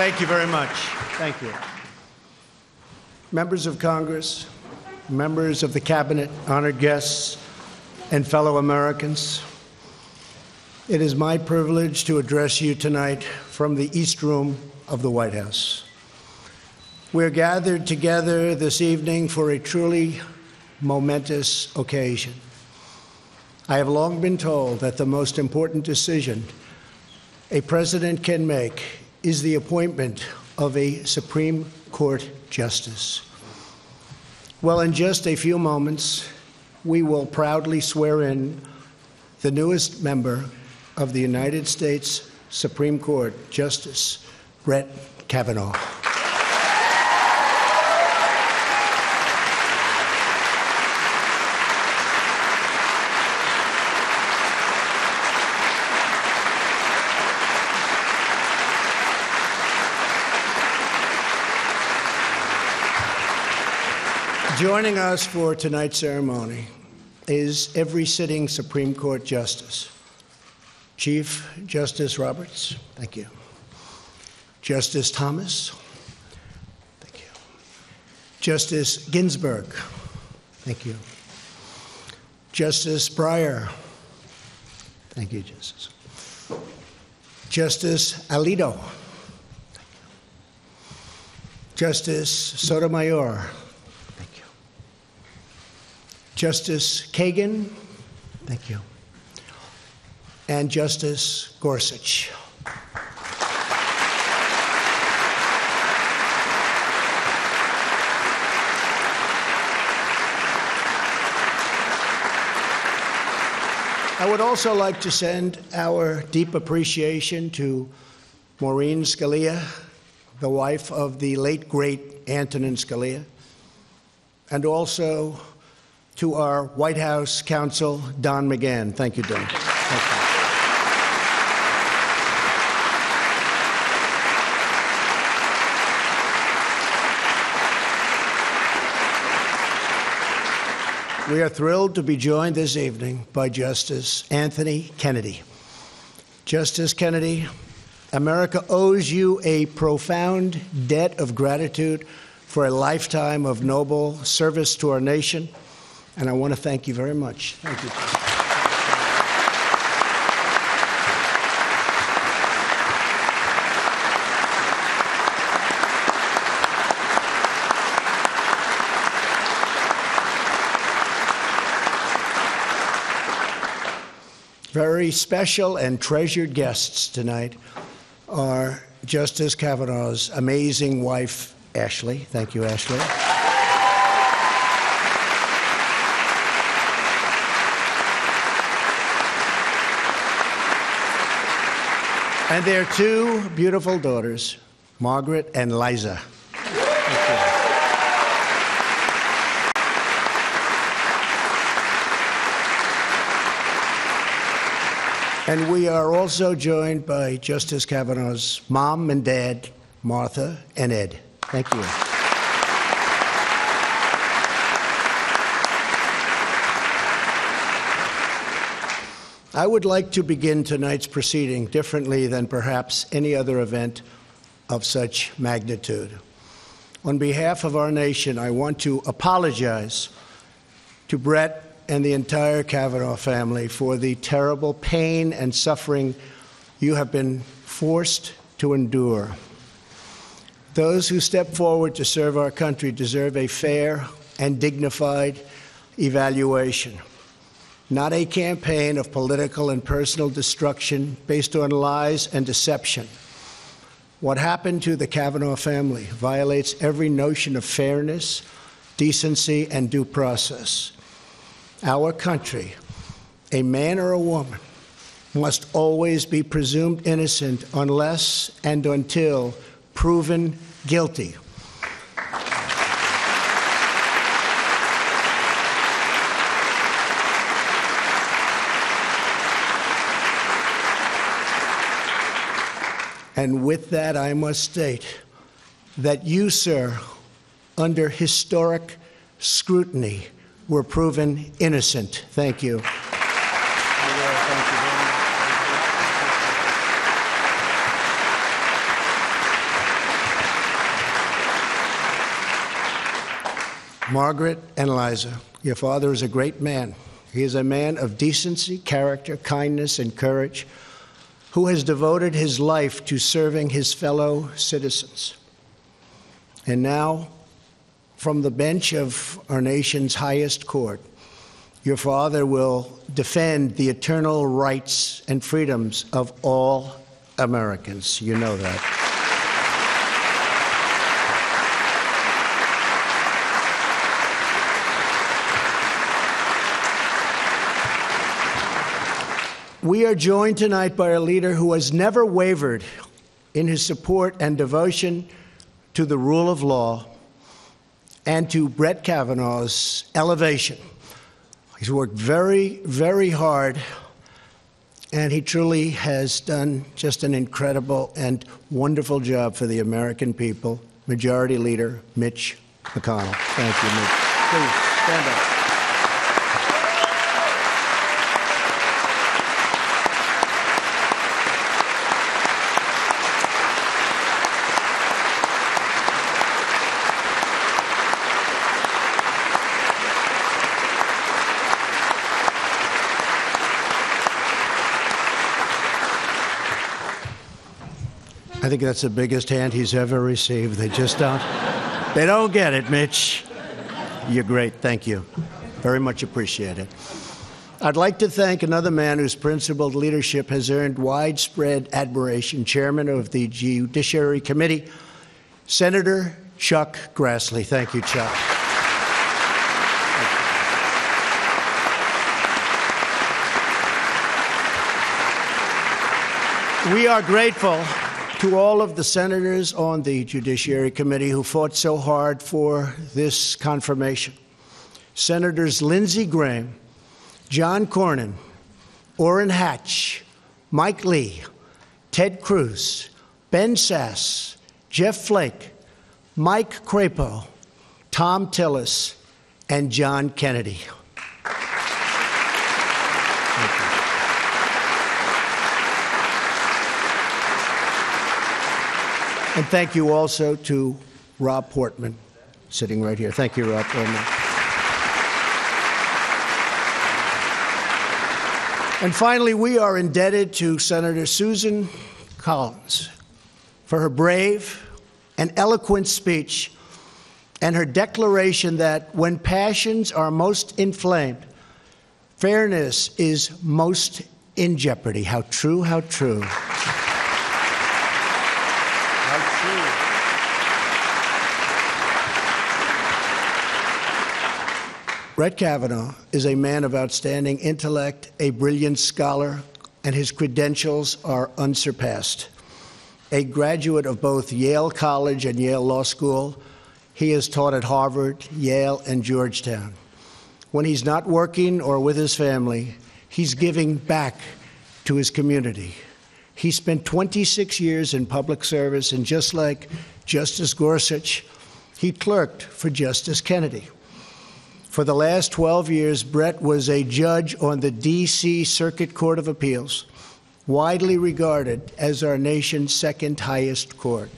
Thank you very much. Thank you. Members of Congress, members of the Cabinet, honored guests, and fellow Americans, it is my privilege to address you tonight from the East Room of the White House. We're gathered together this evening for a truly momentous occasion. I have long been told that the most important decision a president can make is the appointment of a Supreme Court justice. Well, in just a few moments, we will proudly swear in the newest member of the United States Supreme Court, Justice Brett Kavanaugh. Joining us for tonight's ceremony is every sitting Supreme Court justice. Chief Justice Roberts, thank you. Justice Thomas, thank you. Justice Ginsburg, thank you. Justice Breyer, thank you, Justice. Justice Alito, thank you. Justice Sotomayor, thank you. Justice Kagan, thank you. And Justice Gorsuch. I would also like to send our deep appreciation to Maureen Scalia, the wife of the late, great Antonin Scalia, and also to our White House counsel, Don McGahn. Thank you, Don. Thank you. We are thrilled to be joined this evening by Justice Anthony Kennedy. Justice Kennedy, America owes you a profound debt of gratitude for a lifetime of noble service to our nation, and I want to thank you very much. Thank you, Justice. Very special and treasured guests tonight are Justice Kavanaugh's amazing wife, Ashley. Thank you, Ashley. And their two beautiful daughters, Margaret and Liza. And we are also joined by Justice Kavanaugh's mom and dad, Martha and Ed. Thank you. I would like to begin tonight's proceeding differently than perhaps any other event of such magnitude. On behalf of our nation, I want to apologize to Brett and the entire Kavanaugh family for the terrible pain and suffering you have been forced to endure. Those who step forward to serve our country deserve a fair and dignified evaluation, not a campaign of political and personal destruction based on lies and deception. What happened to the Kavanaugh family violates every notion of fairness, decency, and due process. Our country, a man or a woman, must always be presumed innocent unless and until proven guilty. And with that, I must state that you, sir, under historic scrutiny, were proven innocent. Thank you. Margaret and Liza, your father is a great man. He is a man of decency, character, kindness, and courage, who has devoted his life to serving his fellow citizens. And now, from the bench of our nation's highest court, your father will defend the eternal rights and freedoms of all Americans. You know that. We are joined tonight by a leader who has never wavered in his support and devotion to the rule of law and to Brett Kavanaugh's elevation. He's worked very, very hard, and he truly has done just an incredible and wonderful job for the American people. Majority Leader Mitch McConnell. Thank you, Mitch. Please, stand up. I think that's the biggest hand he's ever received. They just don't get it, Mitch. You're great. Thank you. Very much appreciated. I'd like to thank another man whose principled leadership has earned widespread admiration, Chairman of the Judiciary Committee, Senator Chuck Grassley. Thank you, Chuck. We are grateful to all of the senators on the Judiciary Committee who fought so hard for this confirmation. Senators Lindsey Graham, John Cornyn, Orrin Hatch, Mike Lee, Ted Cruz, Ben Sasse, Jeff Flake, Mike Crapo, Tom Tillis, and John Kennedy. And thank you also to Rob Portman, sitting right here. Thank you, Rob Portman. And finally, we are indebted to Senator Susan Collins for her brave and eloquent speech and her declaration that when passions are most inflamed, fairness is most in jeopardy. How true, how true. Brett Kavanaugh is a man of outstanding intellect, a brilliant scholar, and his credentials are unsurpassed. A graduate of both Yale College and Yale Law School, he has taught at Harvard, Yale, and Georgetown. When he's not working or with his family, he's giving back to his community. He spent 26 years in public service, and just like Justice Gorsuch, he clerked for Justice Kennedy. For the last 12 years, Brett was a judge on the D.C. Circuit Court of Appeals, widely regarded as our nation's second highest court.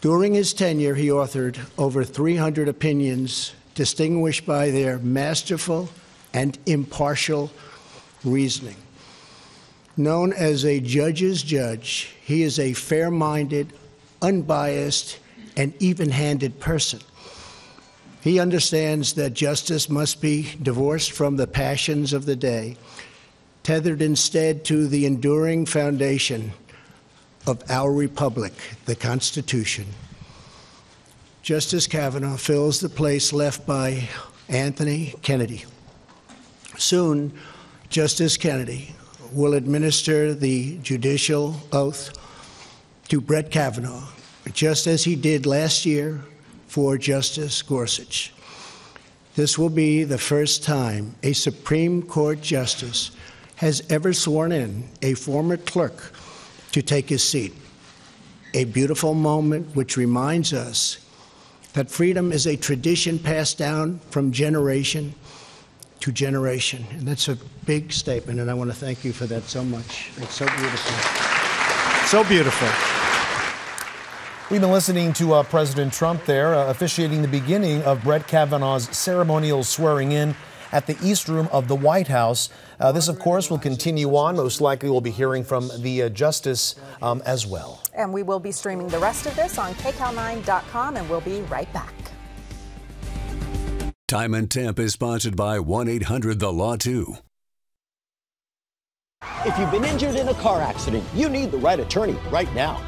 During his tenure, he authored over 300 opinions distinguished by their masterful and impartial reasoning. Known as a judge's judge, he is a fair-minded, unbiased, and even-handed person. He understands that justice must be divorced from the passions of the day, tethered instead to the enduring foundation of our republic, the Constitution. Justice Kavanaugh fills the place left by Anthony Kennedy. Soon, Justice Kennedy will administer the judicial oath to Brett Kavanaugh, just as he did last year for Justice Gorsuch. This will be the first time a Supreme Court justice has ever sworn in a former clerk to take his seat. A beautiful moment which reminds us that freedom is a tradition passed down from generation to generation. And that's a big statement, and I want to thank you for that so much. It's so beautiful. So beautiful. We've been listening to President Trump there, officiating the beginning of Brett Kavanaugh's ceremonial swearing in at the East Room of the White House. This, of course, will continue on. Most likely we'll be hearing from the justice as well. And we will be streaming the rest of this on kcal9.com, and we'll be right back. Time and Temp is sponsored by 1-800-THE-LAW-2. If you've been injured in a car accident, you need the right attorney right now.